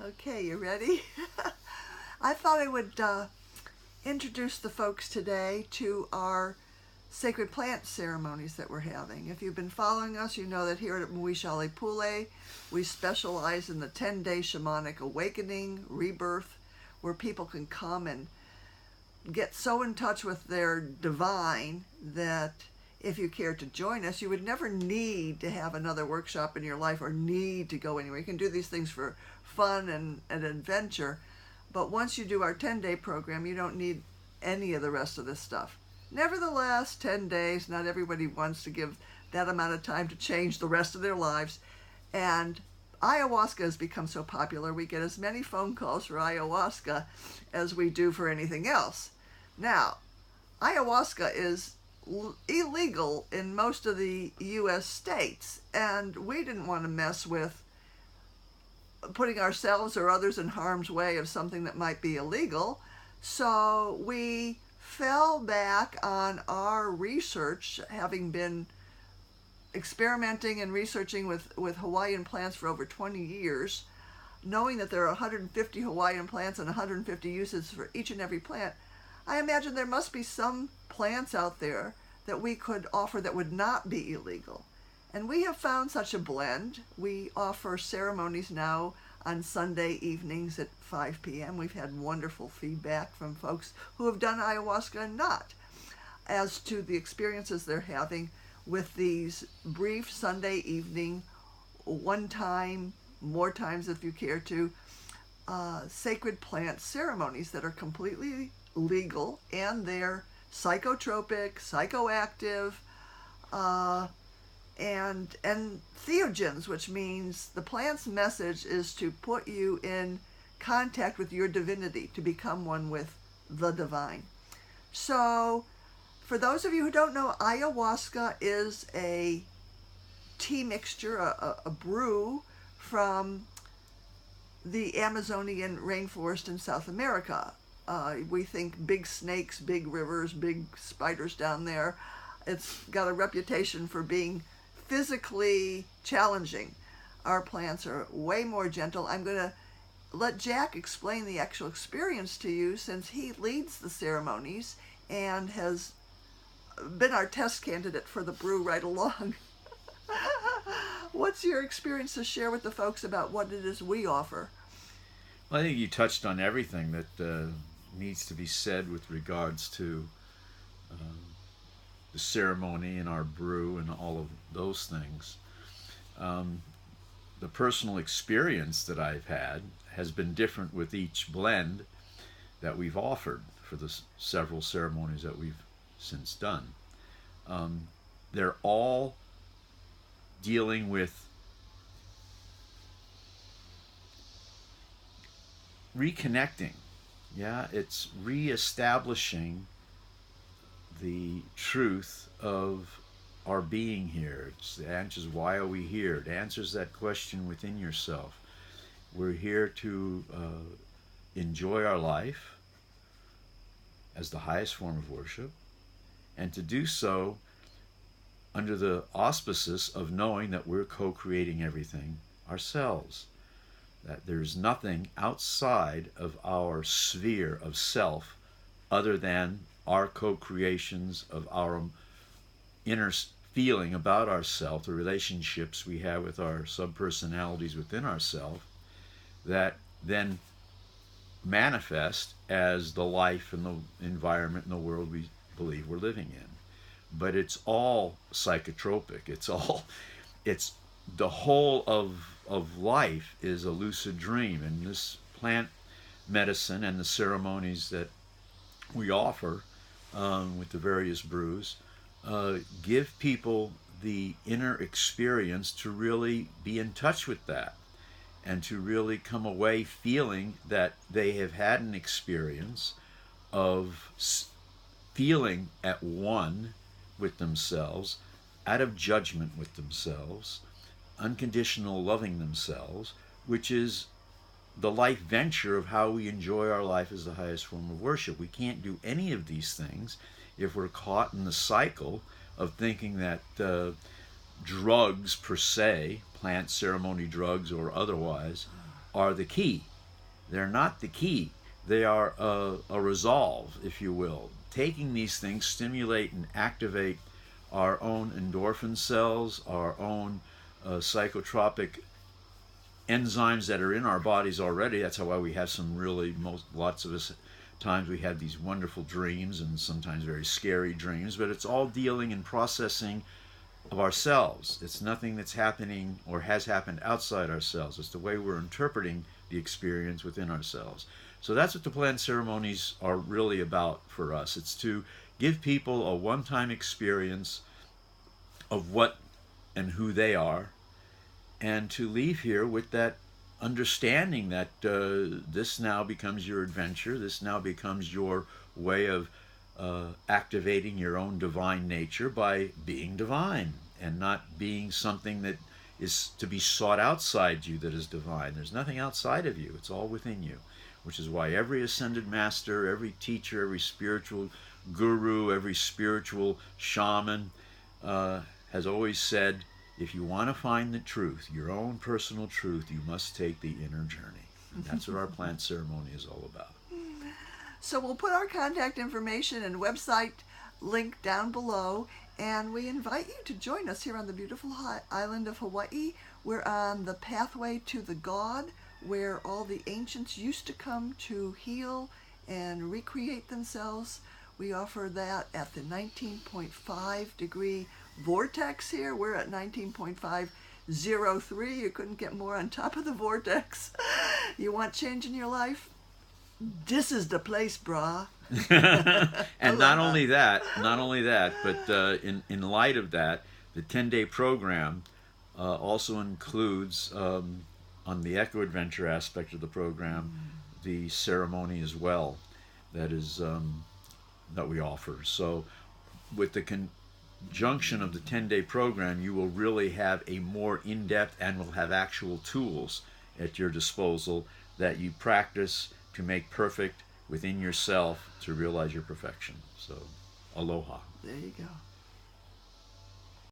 Okay, you ready? I thought I would introduce the folks today to our sacred plant ceremonies that we're having. If you've been following us, you know that here at Muaisa Hale Pule, we specialize in the 10-day shamanic awakening, rebirth, where people can come and get so in touch with their divine that if you care to join us, you would never need to have another workshop in your life or need to go anywhere. You can do these things for fun and adventure, but once you do our 10-day program, you don't need any of the rest of this stuff. Nevertheless, 10 days, not everybody wants to give that amount of time to change the rest of their lives, and ayahuasca has become so popular, we get as many phone calls for ayahuasca as we do for anything else. Now, ayahuasca is illegal in most of the U.S. states, and we didn't want to mess with putting ourselves or others in harm's way of something that might be illegal, so we fell back on our research, having been experimenting and researching with Hawaiian plants for over 20 years, knowing that there are 150 Hawaiian plants and 150 uses for each and every plant. I imagine there must be some plants out there that we could offer that would not be illegal. And we have found such a blend. We offer ceremonies now on Sunday evenings at 5 p.m. We've had wonderful feedback from folks who have done ayahuasca and not, as to the experiences they're having with these brief Sunday evening, one time, more times if you care to, sacred plant ceremonies that are completely legal, and they're psychotropic, psychoactive, and theogens, which means the plant's message is to put you in contact with your divinity, to become one with the divine. So, for those of you who don't know, ayahuasca is a tea mixture, a brew from the Amazonian rainforest in South America. We think big snakes, big rivers, big spiders down there. It's got a reputation for being physically challenging. Our plants are way more gentle. I'm going to let Jack explain the actual experience to you, since he leads the ceremonies and has been our test candidate for the brew right along. What's your experience to share with the folks about what it is we offer? Well, I think you touched on everything that needs to be said with regards to the ceremony and our brew and all of those things. The personal experience that I've had has been different with each blend that we've offered for the several ceremonies that we've since done. They're all dealing with reconnecting. Yeah, it's reestablishing the truth of our being here. It answers why are we here. It answers that question within yourself. We're here to enjoy our life as the highest form of worship, and to do so under the auspices of knowing that we're co-creating everything ourselves. That there's nothing outside of our sphere of self other than our co-creations of our inner feeling about ourselves, the relationships we have with our subpersonalities within ourselves, that then manifest as the life and the environment and the world we believe we're living in. But it's all psychotropic. It's the whole of life is a lucid dream, and this plant medicine and the ceremonies that we offer with the various brews give people the inner experience to really be in touch with that, and to really come away feeling that they have had an experience of feeling at one with themselves, out of judgment with themselves, unconditional loving themselves, which is the life venture of how we enjoy our life as the highest form of worship. We can't do any of these things if we're caught in the cycle of thinking that drugs per se, plant ceremony drugs or otherwise, are the key They're not the key. They are a resolve, if you will. Taking these things stimulate and activate our own endorphin cells, our own psychotropic enzymes that are in our bodies already. That's why we have lots of us times we have these wonderful dreams, and sometimes very scary dreams, but it's all dealing and processing of ourselves. It's nothing that's happening or has happened outside ourselves. It's the way we're interpreting the experience within ourselves. So that's what the plant ceremonies are really about for us. It's to give people a one-time experience of what and who they are, and to leave here with that understanding that this now becomes your adventure. This now becomes your way of activating your own divine nature by being divine and not being something that is to be sought outside you that is divine. There's nothing outside of you. It's all within you, which is why every ascended master, every teacher, every spiritual guru, every spiritual shaman has always said, if you want to find the truth, your own personal truth, you must take the inner journey. And that's what our plant ceremony is all about. So we'll put our contact information and website link down below, and we invite you to join us here on the beautiful island of Hawaii. We're on the pathway to the God, where all the ancients used to come to heal and recreate themselves. We offer that at the 19.5 degree vortex here. We're at 19.503. You couldn't get more on top of the vortex. You want change in your life? This is the place, brah. And not only that, but in light of that, the 10-day program also includes, on the Echo Adventure aspect of the program, the ceremony as well. That is that we offer. So with the conjunction of the 10-day program, you will really have a more in-depth and will have actual tools at your disposal that you practice to make perfect within yourself to realize your perfection. So aloha. There you go.